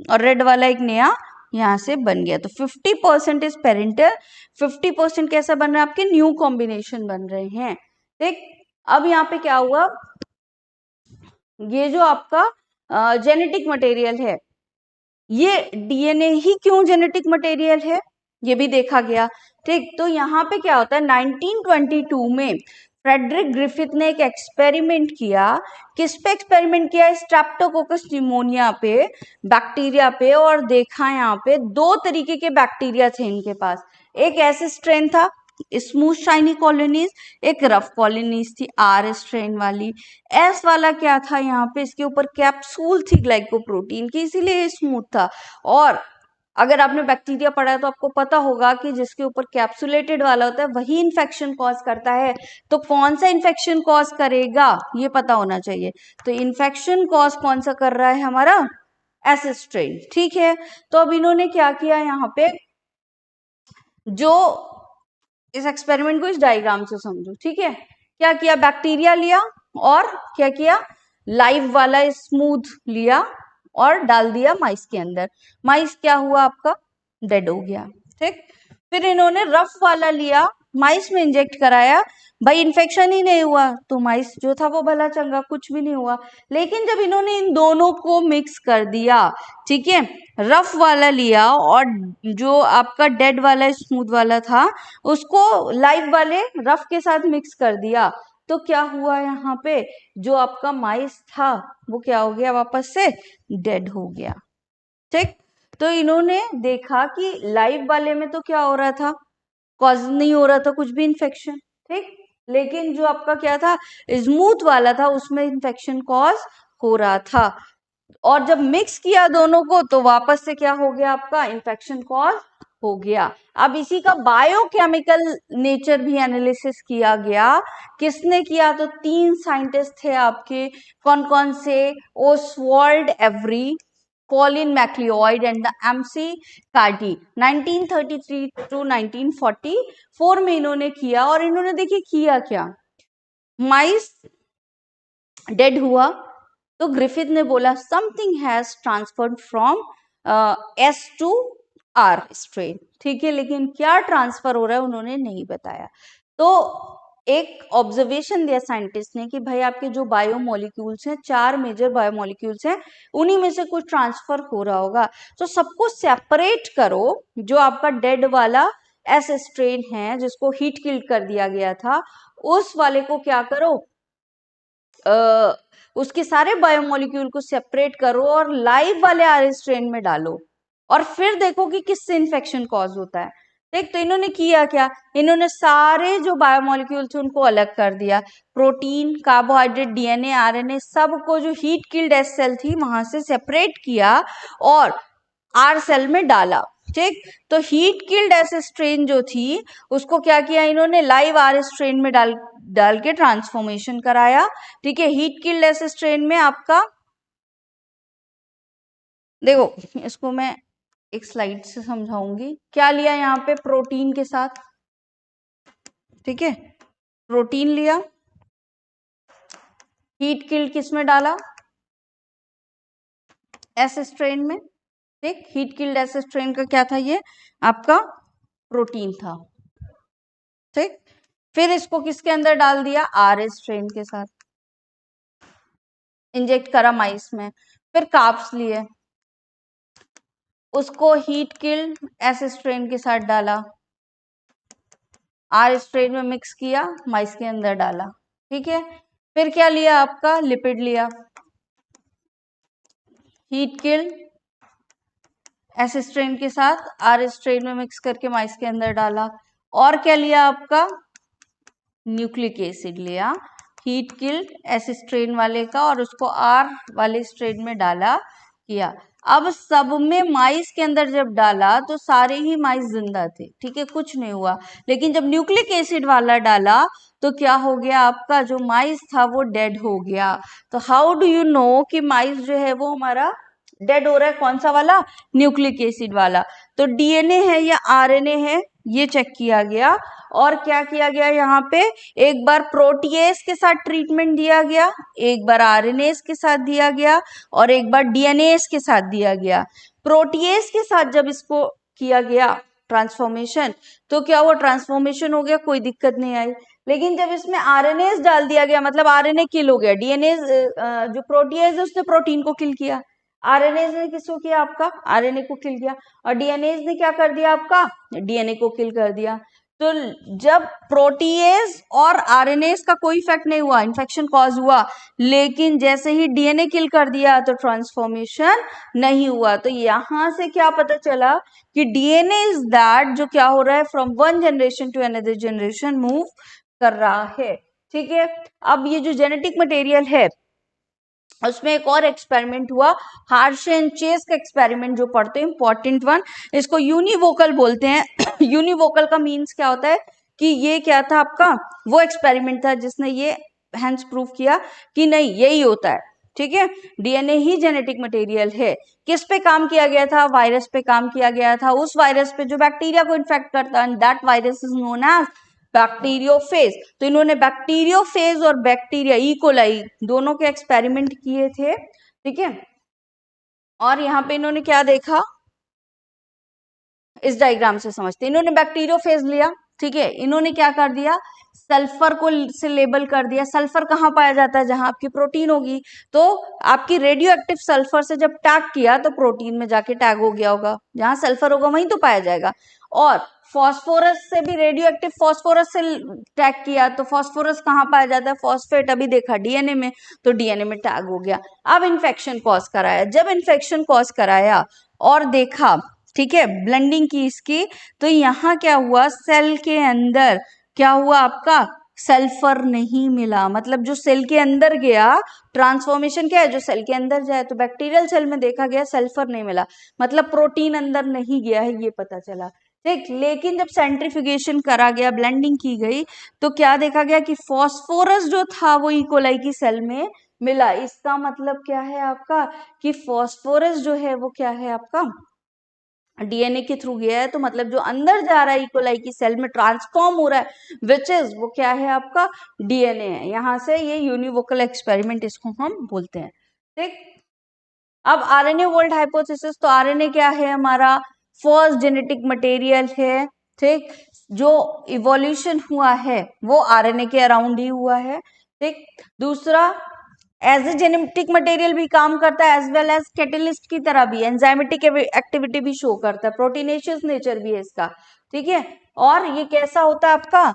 और रेड वाला एक नया यहां से बन गया। तो 50% इज पेरेंटल, 50% कैसा बन रहा है, आपके न्यू कॉम्बिनेशन बन रहे हैं, ठीक। अब यहाँ पे क्या हुआ, ये जो आपका जेनेटिक मटेरियल है, ये डीएनए ही क्यों जेनेटिक मटेरियल है, ये भी देखा गया, ठीक। तो यहाँ पे क्या होता है, 1922 में फ्रेडरिक ग्रिफिथ ने एक एक्सपेरिमेंट किया। किस पे एक्सपेरिमेंट किया, स्ट्रेप्टोकोकस निमोनिया पे, बैक्टीरिया पे, और देखा यहाँ पे दो तरीके के बैक्टीरिया थे इनके पास। एक ऐसे स्ट्रेन था स्मूथ शाइनी कॉलोनीज, एक रफ कॉलोनीज थी आर स्ट्रेन वाली। एस वाला क्या था, यहाँ पे इसके ऊपर कैप्सूल थी ग्लाइकोप्रोटीन की, इसीलिए स्मूथ था। और अगर आपने बैक्टीरिया पढ़ा है तो आपको पता होगा कि जिसके ऊपर कैप्सुलेटेड वाला होता है वही इन्फेक्शन कॉज करता है। तो कौन सा इन्फेक्शन कॉज करेगा ये पता होना चाहिए। तो इन्फेक्शन कॉज कौन सा कर रहा है, हमारा एस स्ट्रेन, ठीक है। तो अब इन्होंने क्या किया यहाँ पे, जो इस एक्सपेरिमेंट को इस डायग्राम से समझो, ठीक है। क्या किया, बैक्टीरिया लिया और क्या किया, लाइव वाला स्मूथ लिया और डाल दिया माइस के अंदर। माइस क्या हुआ आपका, डेड हो गया, ठीक। फिर इन्होंने रफ वाला लिया, माइस में इंजेक्ट कराया, भाई इन्फेक्शन ही नहीं हुआ, तो माइस जो था वो भला चंगा, कुछ भी नहीं हुआ। लेकिन जब इन्होंने इन दोनों को मिक्स कर दिया, ठीक है, रफ वाला लिया और जो आपका डेड वाला स्मूथ वाला था उसको लाइव वाले रफ के साथ मिक्स कर दिया, तो क्या हुआ यहाँ पे, जो आपका माइस था वो क्या हो गया, वापस से डेड हो गया, ठीक। तो इन्होंने देखा कि लाइव वाले में तो क्या हो रहा था, कॉज नहीं हो रहा था कुछ भी इन्फेक्शन, ठीक। लेकिन जो आपका क्या था, स्मूथ वाला था, उसमें इन्फेक्शन कॉज हो रहा था। और जब मिक्स किया दोनों को तो वापस से क्या हो गया, आपका इन्फेक्शन कॉज हो गया। अब इसी का बायोकेमिकल नेचर भी एनालिसिस किया गया। किसने किया, तो 3 साइंटिस्ट थे आपके, कौन कौन से, Oswald Avery, Colin MacLeod and the McCarty. 1933 to 1944 में इन्होंने किया। और इन्होंने देखिए किया क्या, माइस डेड हुआ तो ग्रिफिथ ने बोला something has transferred from S to R strain, ठीक है। लेकिन क्या ट्रांसफर हो रहा है उन्होंने नहीं बताया। तो एक ऑब्जर्वेशन दिया साइंटिस्ट ने कि भाई आपके जो बायोमोलिक्यूल्स हैं, 4 मेजर बायोमोलिक्यूल्स हैं, उन्हीं में से कुछ ट्रांसफर हो रहा होगा। तो सबको सेपरेट करो, जो आपका डेड वाला एस स्ट्रेन है जिसको हीट किल्ड कर दिया गया था, उस वाले को क्या करो, उसके सारे बायोमोलिक्यूल को सेपरेट करो और लाइव वाले आर स्ट्रेन में डालो और फिर देखो कि किससे इन्फेक्शन कॉज होता है, ठीक। तो इन्होंने किया क्या, इन्होंने सारे जो बायोमोलिक्यूल थे उनको अलग कर दिया, प्रोटीन, कार्बोहाइड्रेट, डीएनए, आरएनए, सबको जो हीट किल्ड एस सेल थी वहां से सेपरेट किया और आर सेल में डाला, ठीक। तो हीट किल्ड एस स्ट्रेन जो थी उसको क्या किया इन्होंने, लाइव आर स्ट्रेन में डाल के ट्रांसफॉर्मेशन कराया, ठीक है। हीट किल्ड एस स्ट्रेन में आपका, देखो इसको मैं एक स्लाइड से समझाऊंगी। क्या लिया यहाँ पे, प्रोटीन के साथ, ठीक है, प्रोटीन लिया, हीट किल्ड किस में डाला, एस स्ट्रेन में, ठीक। हीट किल्ड एस स्ट्रेन का क्या था, ये आपका प्रोटीन था, ठीक। फिर इसको किसके अंदर डाल दिया, आर स्ट्रेन के साथ, इंजेक्ट करा माइस में। फिर कार्ब्स लिए, उसको हीट किल्ड एस स्ट्रेन के साथ डाला, आर स्ट्रेन में मिक्स किया, माइस के अंदर डाला, ठीक है। फिर क्या लिया, आपका लिपिड लिया, हीट किल्ड एस स्ट्रेन के साथ आर स्ट्रेन में मिक्स करके माइस के अंदर डाला। और क्या लिया, आपका न्यूक्लिक एसिड लिया, हीट किल्ड एस स्ट्रेन वाले का और उसको आर वाले स्ट्रेन में डाला किया। अब सब में माइस के अंदर जब डाला तो सारे ही माइस जिंदा थे, ठीक है, कुछ नहीं हुआ। लेकिन जब न्यूक्लिक एसिड वाला डाला तो क्या हो गया, आपका जो माइस था वो डेड हो गया। तो हाउ डू यू नो कि माइस जो है वो हमारा डेड हो रहा है, कौन सा वाला, न्यूक्लिक एसिड वाला। तो डीएनए है या आरएनए है, ये चेक किया गया। और क्या किया गया यहाँ पे, एक बार प्रोटीएज के साथ ट्रीटमेंट दिया गया, एक बार आरएनएज के साथ दिया गया और एक बार डीएनएज के साथ दिया गया। प्रोटीएज के साथ जब इसको किया गया ट्रांसफॉर्मेशन, तो क्या वो ट्रांसफॉर्मेशन हो गया, कोई दिक्कत नहीं आई। लेकिन जब इसमें आरएनएज डाल दिया गया, मतलब आरएनए किल हो गया, डीएनए जो प्रोटीएज है उसने प्रोटीन को किल किया, आरएनएज ने किसको किया, आपका आरएनए को किल किया, और डीएनएज ने क्या कर दिया, आपका डीएनए को किल कर दिया। तो जब प्रोटीएज और आरएनएज का कोई इफेक्ट नहीं हुआ, इन्फेक्शन कॉज हुआ, लेकिन जैसे ही डीएनए किल कर दिया तो ट्रांसफॉर्मेशन नहीं हुआ। तो यहां से क्या पता चला कि डीएनए इज दैट जो क्या हो रहा है, from one generation to another generation move कर रहा है, ठीक है। अब ये जो जेनेटिक मटेरियल है उसमें एक और एक्सपेरिमेंट हुआ, हार्श एंड चेस का एक्सपेरिमेंट जो पढ़ते हैं, इंपॉर्टेंट वन, इसको यूनिवोकल बोलते हैं। यूनिवोकल का मीन्स क्या होता है कि ये क्या था, आपका वो एक्सपेरिमेंट था जिसने ये हैंस प्रूव किया कि नहीं यही होता है, ठीक है, डीएनए ही जेनेटिक मटेरियल है। किस पे काम किया गया था? वायरस पे काम किया गया था, उस वायरस पे जो बैक्टीरिया को इन्फेक्ट करता है, that virus is known as bacteriophage. तो इन्होंने बैक्टीरियोफेज और बैक्टीरिया इकोलाई दोनों के एक्सपेरिमेंट किए थे, ठीक है। और यहाँ पे इन्होंने क्या देखा, इस डायग्राम से समझते, इन्होंने बैक्टीरियोफेज लिया, ठीक है। इन्होंने क्या कर दिया, सल्फर को से लेबल कर दिया। सल्फर कहाँ पाया जाता है? जहां आपकी प्रोटीन होगी। तो आपकी रेडियो एक्टिव सल्फर से जब टैग किया तो प्रोटीन में जाके टैग हो गया होगा, जहां सल्फर होगा वहीं तो पाया जाएगा। और फॉस्फोरस से भी रेडियो एक्टिव फॉस्फोरस से टैग किया तो फॉस्फोरस कहाँ पाया जाता है? फॉस्फेट अभी देखा डीएनए में, तो डीएनए में टैग हो गया। अब इन्फेक्शन कॉज कराया, जब इन्फेक्शन कॉज कराया और देखा, ठीक है, ब्लेंडिंग की इसकी, तो यहाँ क्या हुआ, सेल के अंदर क्या हुआ आपका, सल्फर नहीं मिला। मतलब जो सेल के अंदर गया, ट्रांसफॉर्मेशन क्या है, जो सेल के अंदर जाए, तो बैक्टीरियल सेल में देखा गया सल्फर नहीं मिला, मतलब प्रोटीन अंदर नहीं गया है, ये पता चला, ठीक। लेकिन जब सेंट्रीफ्यूगेशन करा गया, ब्लेंडिंग की गई, तो क्या देखा गया कि फॉस्फोरस जो था वो इकोलाई की सेल में मिला। इसका मतलब क्या है आपका कि फॉस्फोरस जो है वो क्या है आपका, डीएनए के थ्रू गया है, तो मतलब जो अंदर जा रहा है इकोलाई की सेल में ट्रांसफॉर्म हो रहा है, विच इज वो क्या है आपका, डीएनए है। यहां से ये यूनिवोकल एक्सपेरिमेंट इसको हम बोलते हैं, ठीक। अब आरएनए वोल्ट हाइपोथेसिस, तो आरएनए क्या है हमारा, फर्स्ट जेनेटिक मटेरियल है, ठीक। जो इवोल्यूशन हुआ है वो आरएनए के अराउंड ही हुआ है, ठीक। दूसरा, एज ए जेनेटिक मटेरियल भी काम करता है, एज वेल एज कैटलिस्ट की तरह भी एंजाइमेटिक एक्टिविटी भी शो करता है, प्रोटीनेशियस नेचर भी है इसका, ठीक है। और ये कैसा होता है आपका,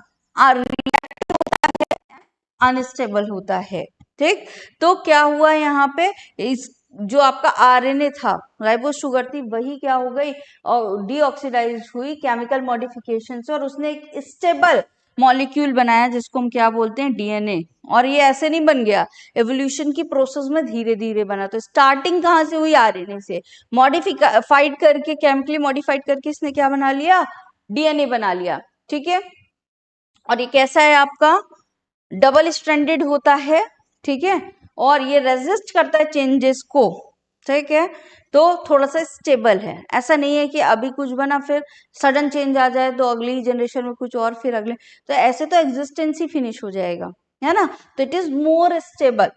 अनस्टेबल होता है, ठीक। तो क्या हुआ यहाँ पे, इस जो आपका आरएनए था, राइबोज शुगर थी, वही क्या हो गई और डीऑक्सीडाइज हुई केमिकल मॉडिफिकेशन से, और उसने एक स्टेबल मॉलिक्यूल बनाया जिसको हम क्या बोलते हैं, डीएनए। और ये ऐसे नहीं बन गया, एवोल्यूशन की प्रोसेस में धीरे धीरे बना। तो स्टार्टिंग कहाँ से हुई, आरएनए से, मॉडिफाइड करके, केमिकली मॉडिफाइड करके इसने क्या बना लिया, डीएनए बना लिया, ठीक है। और ये कैसा है आपका, डबल स्ट्रैंडेड होता है, ठीक है। और ये रेजिस्ट करता है चेंजेस को, ठीक है। तो थोड़ा सा स्टेबल है, ऐसा नहीं है कि अभी कुछ बना फिर सडन चेंज आ जाए तो अगली जनरेशन में कुछ और फिर अगले, तो ऐसे तो एग्जिस्टेंस ही फिनिश हो जाएगा, है ना। तो it is more stable.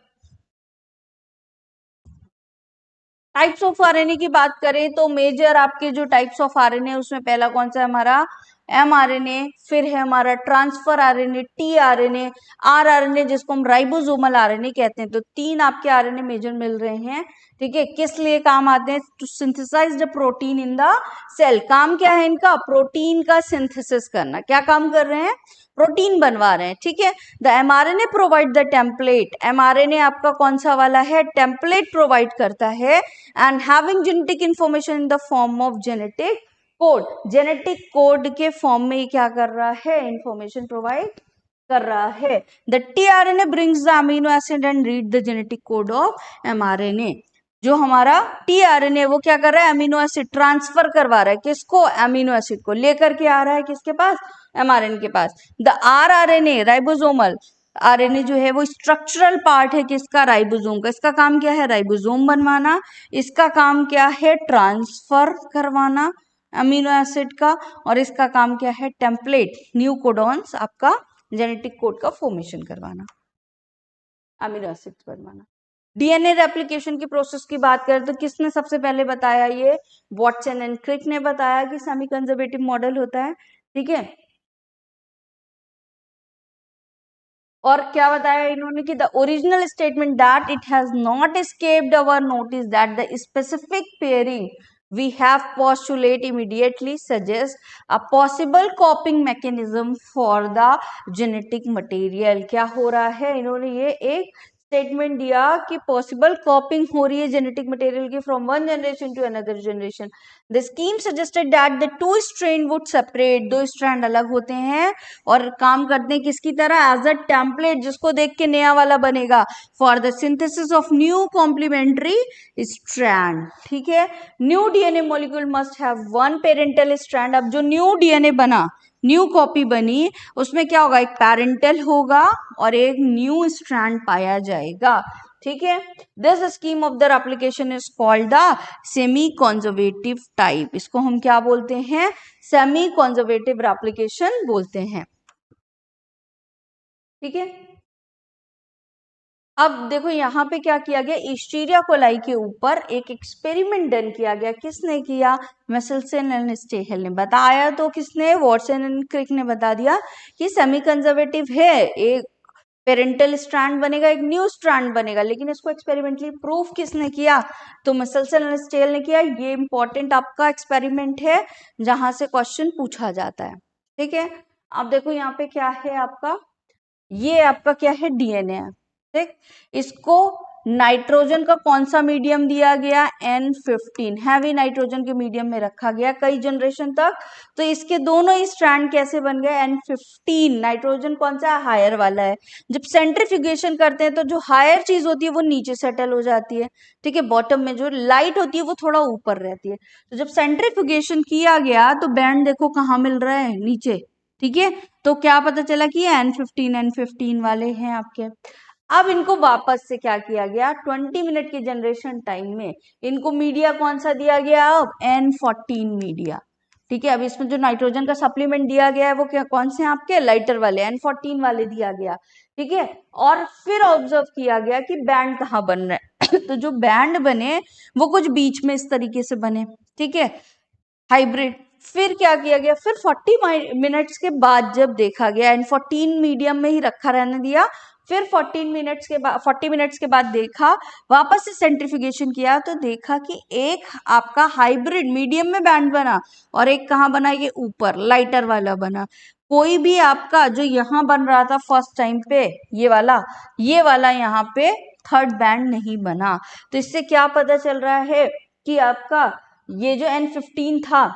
Types of RNA की बात करें तो मेजर आपके जो टाइप्स ऑफ आरएनए, उसमें पहला कौन सा है हमारा, एमआरएनए, फिर है हमारा ट्रांसफर आरएनए, टीआरएनए, आरआरएनए जिसको हम राइबोसोमल आरएनए कहते हैं। तो तीन आपके आरएनए मेजर मिल रहे हैं, ठीक है। किस लिए काम आते हैं, to synthesise the protein in the cell. काम क्या है इनका, प्रोटीन का सिंथेसिस करना। क्या काम कर रहे हैं, प्रोटीन बनवा रहे हैं, ठीक है। The mRNA provide the template, mRNA आपका कौन सा वाला है, टेम्पलेट प्रोवाइड करता है, and having genetic information in the form of genetic code, genetic code के फॉर्म में क्या कर रहा है, इंफॉर्मेशन प्रोवाइड कर रहा है। The tRNA brings the amino acid and read the genetic code of mRNA. जो हमारा टीआरएनए वो क्या कर रहा है, अमीनो एसिड ट्रांसफर करवा रहा है, किसको, अमीनो एसिड को लेकर के आ रहा है किसके पास, एमआरएनए के पास। द आरआरएनए राइबोसोमल आरएनए जो है वो स्ट्रक्चरल पार्ट है किसका, राइबोसोम का। इसका काम क्या है, राइबोसोम बनवाना। इसका काम क्या है, ट्रांसफर करवाना अमीनो एसिड का। और इसका काम क्या है, टेम्पलेट, न्यू कोडॉन्स, आपका जेनेटिक कोड का फॉर्मेशन करवाना, अमीनो एसिड बनवाना। डीएनए रेप्लिकेशन की प्रोसेस की बात करें तो किसने सबसे पहले बताया, ये वॉटसन एंड क्रिक ने बताया कि सेमी कंजर्वेटिव मॉडल होता है, ठीक है। और क्या बताया इन्होंने कि the original statement that it has not escaped our notice that the specific pairing we have postulate immediately suggest a possible coping mechanism for the genetic material। क्या हो रहा है, इन्होंने ये एक स्टेटमेंट दिया कि पॉसिबल कॉपिंग हो रही है जेनेटिक मटेरियल की from one generation to another generation. The scheme suggested that the two strand would separate, दो स्ट्रैंड अलग होते हैं और काम करते हैं किसकी तरह, एज अ टेम्पलेट, जिसको देख के नया वाला बनेगा, for the synthesis of new complementary strand, ठीक है। New DNA molecule must have one parental strand. अब जो न्यू डीएनए बना, न्यू कॉपी बनी, उसमें क्या होगा, एक पेरेंटल होगा और एक न्यू स्ट्रैंड पाया जाएगा, ठीक है। This scheme of the replication is called the semi conservative type. इसको हम क्या बोलते हैं? सेमी कंजर्वेटिव रेप्लिकेशन बोलते हैं। ठीक है। अब देखो यहाँ पे क्या किया गया, ईस्टीरिया कोलाई के ऊपर एक एक्सपेरिमेंट डन किया गया। किसने किया? मेसेल्सन एंड स्टेहल ने बताया। तो किसने? वॉटसन एंड क्रिक ने बता दिया कि सेमी कंजर्वेटिव है, एक पेरेंटल स्ट्रैंड बनेगा, एक न्यू स्ट्रैंड बनेगा। लेकिन इसको एक्सपेरिमेंटली प्रूफ किसने किया? तो मेसेल्सन एंड स्टेहल ने किया। ये इंपॉर्टेंट आपका एक्सपेरिमेंट है जहां से क्वेश्चन पूछा जाता है। ठीक है। अब देखो यहाँ पे क्या है आपका, ये आपका क्या है? डीएनए है। ठीक। इसको नाइट्रोजन का कौन सा मीडियम दिया गया? N15 हैवी नाइट्रोजन के मीडियम में रखा गया कई जनरेशन तक। तो इसके दोनों ही स्ट्रैंड कैसे बन गए? N15 नाइट्रोजन कौन सा? हायर वाला है। जब सेंट्रीफ्यूगेशन करते हैं तो जो हायर चीज होती है वो नीचे सेटल हो जाती है। ठीक है। बॉटम में जो लाइट होती है वो थोड़ा ऊपर रहती है। तो जब सेंट्रीफ्यूगेशन किया गया तो बैंड देखो कहाँ मिल रहा है? नीचे। ठीक है। तो क्या पता चला कि ये N15 वाले हैं आपके। अब इनको वापस से क्या किया गया? 20 मिनट के जनरेशन टाइम में इनको मीडिया कौन सा दिया गया? अब N14 मीडिया। ठीक है। अब इसमें जो नाइट्रोजन का सप्लीमेंट दिया गया है वो क्या, कौन से आपके? लाइटर वाले N14 वाले दिया गया। ठीक है। और फिर ऑब्जर्व किया गया कि बैंड कहाँ बन रहा है तो जो बैंड बने वो कुछ बीच में इस तरीके से बने। ठीक है। हाइब्रिड। फिर क्या किया गया? फिर 40 मिनट्स के बाद जब देखा गया, N14 मीडियम में ही रखा रहने दिया। फिर 40 मिनट्स के बाद देखा, वापस से सेंट्रीफ्यूगेशन किया तो देखा कि एक आपका हाइब्रिड मीडियम में बैंड बना और एक कहाँ बना? ये ऊपर लाइटर वाला बना। कोई भी आपका जो यहाँ बन रहा था फर्स्ट टाइम पे, ये वाला यहाँ पे थर्ड बैंड नहीं बना। तो इससे क्या पता चल रहा है कि आपका ये जो N15 था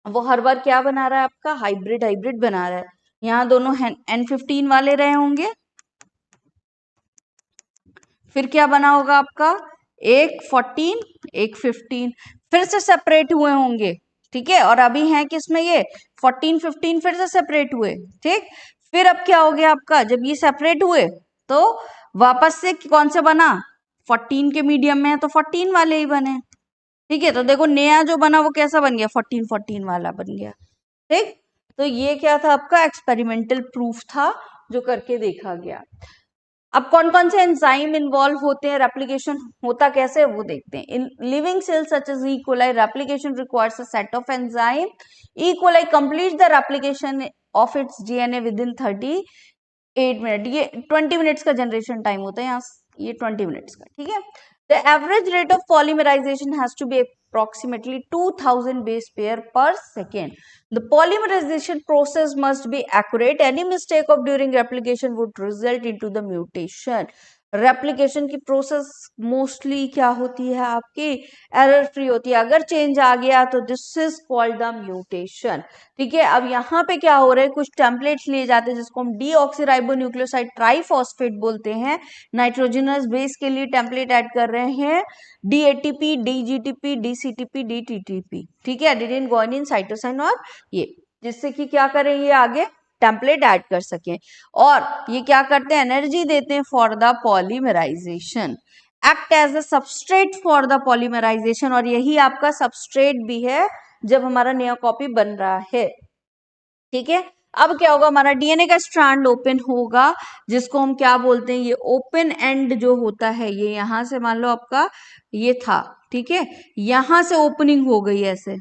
वो हर बार क्या बना रहा है? आपका हाइब्रिड बना रहा है। यहाँ दोनों N15 वाले रहे होंगे, फिर क्या बना होगा आपका? एक 14 एक 15, फिर से सेपरेट हुए होंगे। ठीक है। और अभी हैं किसमें? ये 14 15 फिर से सेपरेट हुए। ठीक। फिर अब क्या हो गया आपका? जब ये सेपरेट हुए तो वापस से कौन सा बना? 14 के मीडियम में है तो 14 वाले ही बने। ठीक है। तो देखो नया जो बना वो कैसा बन गया? 14 वाला बन गया। ठीक। तो ये क्या था? आपका एक्सपेरिमेंटल प्रूफ था जो करके देखा गया। अब कौन कौन से एंजाइम इन्वॉल्व होते हैं? रेप्लिकेशन होता कैसे है वो देखते हैं। In living cells such as E coli replication requires a set of enzyme. E coli complete the replication of its DNA within 38 minute. ये 20 मिनट्स का जनरेशन टाइम होता है यहाँ, ये 20 मिनट्स का। ठीक है। The average rate of polymerisation has to be approximately 2000 base pair per second. The polymerization process must be accurate. Any mistake of during replication would result into the mutation. Replication की process mostly क्या होती है आपकी? Error free होती है। अगर change आ गया तो this is called the mutation. ठीक है। अब यहाँ पे क्या हो रहा है? कुछ टेम्पलेट्स लिए जाते हैं जिसको हम डीऑक्सीराइबोन्यूक्लियोसाइड ट्राइफॉस्फेट बोलते हैं। नाइट्रोजनस बेस के लिए टेम्पलेट ऐड कर रहे हैं DATP, DGTP, DCTP, DTTP। ठीक है। एडेनिन, गुआनिन, साइटोसिन और ये, जिससे कि क्या करें? ये आगे टेम्पलेट ऐड कर सकें। और ये क्या करते हैं? एनर्जी देते हैं for the polymerisation. Act as a substrate for the polymerisation. और यही आपका सबस्ट्रेट भी है जब हमारा नया कॉपी बन रहा है। ठीक है। अब क्या होगा? हमारा डीएनए का स्ट्रैंड ओपन होगा, जिसको हम क्या बोलते हैं? ये ओपन एंड जो होता है, ये यहां से मान लो आपका ये था। ठीक है। यहां से ओपनिंग हो गई, ऐसे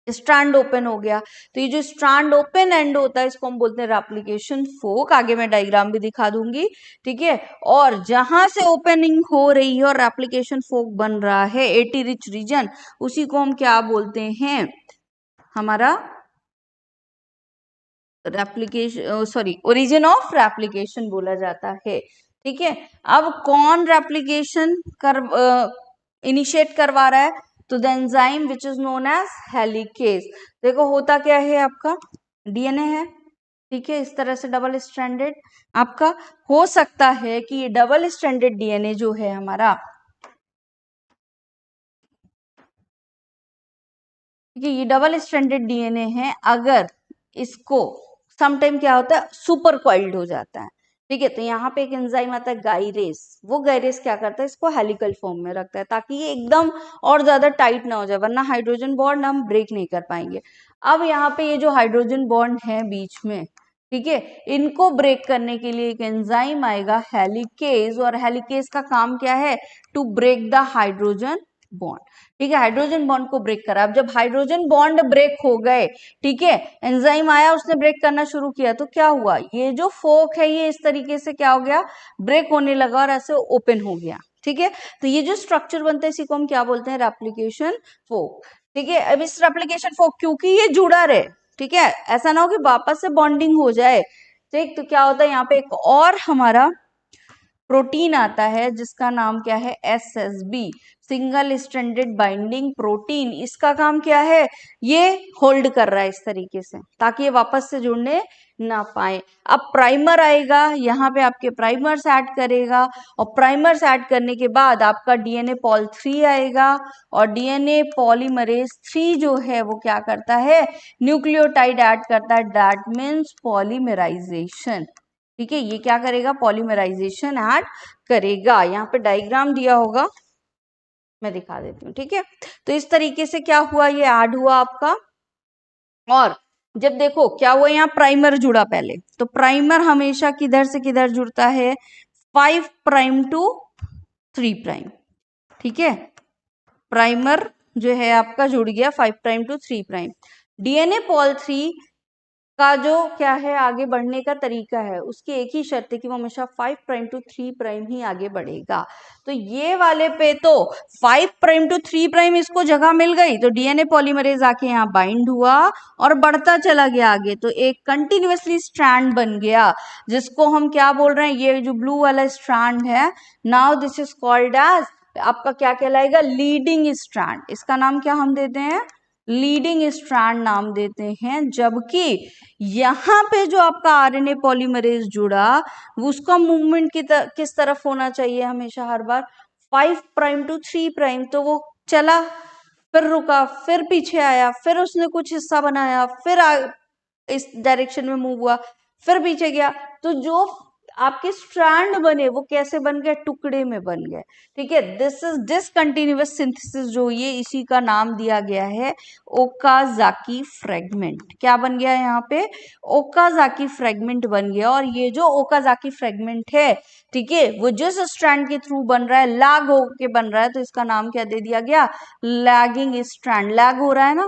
स्ट्रैंड ओपन हो गया। तो ये जो स्ट्रैंड ओपन एंड होता है इसको हम बोलते हैं रेप्लिकेशन फोक। आगे मैं डायग्राम भी दिखा दूंगी। ठीक है। और जहां से ओपनिंग हो रही है और रेप्लिकेशन फोक बन रहा है, एटी रिच रीजन, उसी को हम क्या बोलते हैं? हमारा ओरिजिन ऑफ रेप्लिकेशन बोला जाता है। ठीक है। अब कौन रेप्लिकेशन इनिशिएट करवा रहा है? तो the enzyme which is known as helicase. देखो होता क्या है आपका? डीएनए है। ठीक है। इस तरह से डबल स्ट्रैंडेड आपका हो सकता है कि ये डबल स्ट्रैंडेड डीएनए जो है हमारा, ये डबल स्ट्रैंडेड डीएनए है। अगर इसको समटाइम क्या होता है? सुपर कॉइल्ड हो जाता है। ठीक है। तो यहाँ पे एक एंजाइम आता है गाइरेस, वो गाइरेस क्या करता है, इसको हेलिकल फॉर्म में रखता है ताकि ये एकदम और ज्यादा टाइट ना हो जाए, वरना हाइड्रोजन बॉन्ड हम ब्रेक नहीं कर पाएंगे। अब यहाँ पे ये जो हाइड्रोजन बॉन्ड है बीच में, ठीक है, इनको ब्रेक करने के लिए एक एंजाइम आएगा हेलिकेज, और हेलिकेज का काम क्या है, to break the hydrogen bond. ठीक है, हाइड्रोजन बॉन्ड को ब्रेक करा। अब जब हाइड्रोजन बॉन्ड ब्रेक हो गए, ठीक है, एंजाइम आया, उसने ब्रेक करना शुरू किया, तो क्या हुआ, ये जो फोक है ये इस तरीके से क्या हो गया, ब्रेक होने लगा और ऐसे ओपन हो गया। ठीक है, तो ये जो स्ट्रक्चर बनता है इसी को हम क्या बोलते हैं, रेप्लिकेशन फोक। ठीक है, अब इस रेप्लिकेशन फोक क्योंकि ये जुड़ा रहे, ठीक है, ऐसा ना हो कि वापस से बॉन्डिंग हो जाए, ठीक, तो क्या होता है यहाँ पे एक और हमारा प्रोटीन आता है जिसका नाम क्या है, SSB, single stranded binding protein. इसका काम क्या है, ये होल्ड कर रहा है इस तरीके से ताकि ये वापस से जुड़ने ना पाए। अब प्राइमर आएगा, यहाँ पे आपके प्राइमर्स ऐड करेगा, और प्राइमर्स ऐड करने के बाद आपका DNA पॉल 3 आएगा, और DNA पॉलीमरेज 3 जो है वो क्या करता है, न्यूक्लियोटाइड ऐड करता है, दैट मीन्स पॉलीमराइजेशन। ठीक है, ये क्या करेगा, पॉलीमराइजेशन ऐड करेगा। यहाँ पे डायग्राम दिया होगा, मैं दिखा देती हूँ। ठीक है, तो इस तरीके से क्या हुआ, ये ऐड हुआ आपका। और जब देखो क्या हुआ, यहाँ प्राइमर जुड़ा पहले, तो प्राइमर हमेशा किधर से किधर जुड़ता है, 5 प्राइम टू 3 प्राइम। ठीक है, प्राइमर जो है आपका जुड़ गया 5 prime to 3 prime. DNA pol 3 का जो क्या है आगे बढ़ने का तरीका है, उसकी एक ही शर्त है कि वो हमेशा 5 प्राइम टू 3 प्राइम ही आगे बढ़ेगा। तो ये वाले पे तो 5 प्राइम टू 3 प्राइम इसको जगह मिल गई, तो DNA पॉलीमरेज आके यहाँ बाइंड हुआ और बढ़ता चला गया आगे, तो एक कंटिन्यूअसली स्ट्रैंड बन गया, जिसको हम क्या बोल रहे हैं, ये जो ब्लू वाला स्ट्रैंड है, now this is called as, आपका क्या कहलाएगा, लीडिंग स्ट्रैंड। इसका नाम क्या हम देते हैं, लीडिंग स्ट्रैंड नाम देते हैं। जबकि यहाँ पे जो आपका RNA पॉलीमरेज जुड़ा, उसका मूवमेंट किस तरफ होना चाहिए, हमेशा हर बार 5 प्राइम टू 3 प्राइम। तो वो चला, फिर रुका, फिर पीछे आया, फिर उसने कुछ हिस्सा बनाया, फिर इस डायरेक्शन में मूव हुआ, फिर पीछे गया। तो जो आपके स्ट्रैंड बने वो कैसे बन गए, टुकड़े में बन गए। ठीक है, दिस इज डिसकंटिन्यूअस सिंथेसिस जो ये, इसी का नाम दिया गया है ओकाजाकी फ्रेगमेंट। क्या बन गया यहाँ पे, ओकाजाकी फ्रेगमेंट बन गया। और ये जो ओकाजाकी फ्रेगमेंट है, ठीक है, वो जिस स्ट्रैंड के थ्रू बन रहा है, लैग होके बन रहा है, तो इसका नाम क्या दे दिया गया, लैगिंग स्ट्रैंड। लैग हो रहा है ना,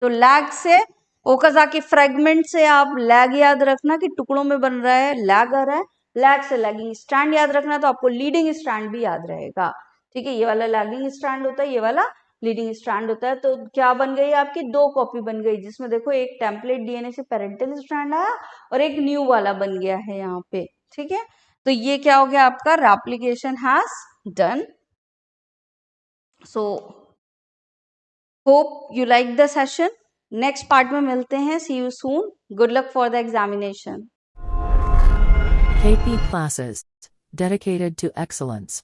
तो लैग से, ओकाजाकी फ्रेगमेंट से आप लैग याद रखना कि टुकड़ों में बन रहा है, लैग आ रहा है, लैग से लैगिंग स्ट्रैंड याद रखना, तो आपको लीडिंग स्ट्रैंड भी याद रहेगा। ठीक है, ये वाला लैगिंग स्ट्रैंड होता है, ये वाला लीडिंग स्ट्रैंड होता है। तो क्या बन गई आपकी, 2 कॉपी बन गई, जिसमें देखो एक टेम्पलेट DNA से पेरेंटल स्ट्रैंड आया और एक न्यू वाला बन गया है यहाँ पे। ठीक है, तो ये क्या हो गया आपका, replication has done. So hope you like the session. Next part में मिलते हैं, see you soon, good luck for the examination. KP classes dedicated to excellence.